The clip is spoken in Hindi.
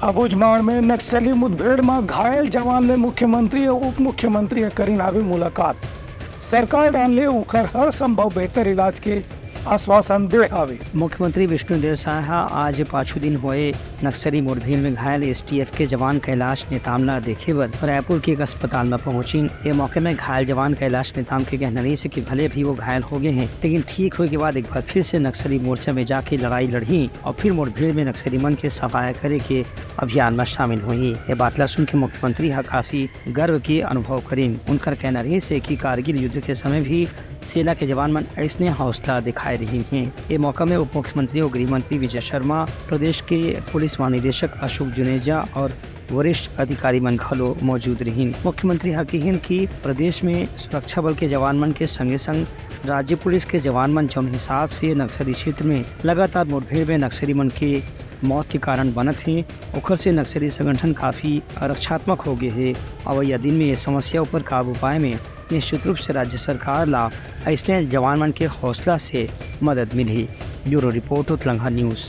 अबुझमाड़ में नक्सली मुठभेड़ में घायल जवान ने मुख्यमंत्री और उप मुख्यमंत्री करी नावी मुलाकात। सरकार डाले उखर हर संभव बेहतर इलाज के आश्वासन दे आवे। मुख्यमंत्री विष्णुदेव साहा आज पाँचों दिन हुए नक्सली मुठभेड़ में घायल एसटीएफ के जवान कैलाश नेताम ला देखे बद रायपुर के एक अस्पताल में पहुंची। ये मौके में घायल जवान कैलाश नेताम के कहने से कि भले भी वो घायल हो गए हैं, लेकिन ठीक होने के बाद एक बार फिर से नक्सली मोर्चा में जाके लड़ाई लड़ी और फिर मुठभेड़ में नक्सली मन के सफाया करे के अभियान में शामिल हुई। ये बात सुन के मुख्यमंत्री काफी गर्व के अनुभव करीन। उनका कहना रही से कि कारगिल युद्ध के समय भी सेना के जवान मन ऐसने हौसला दिखाए रही हैं। ये मौका में उप मुख्यमंत्री और गृह मंत्री विजय शर्मा, प्रदेश के पुलिस महानिदेशक अशोक जुनेजा और वरिष्ठ अधिकारी मन खलो मौजूद रही। मुख्यमंत्री हकीन की प्रदेश में सुरक्षा बल के जवान मन के संगे संग राज्य पुलिस के जवान मन जौन हिसाब से नक्सली क्षेत्र में लगातार मुठभेड़ में नक्सली मन के मौत के कारण बनत है, ओखर से नक्सली संगठन काफी रक्षात्मक हो गए है। और यह दिन में ये समस्या पर काबू पाए में निश्चित रूप से राज्य सरकार ला ऐसे जवान मन के हौसला से मदद मिली। Bureau report Telangana news.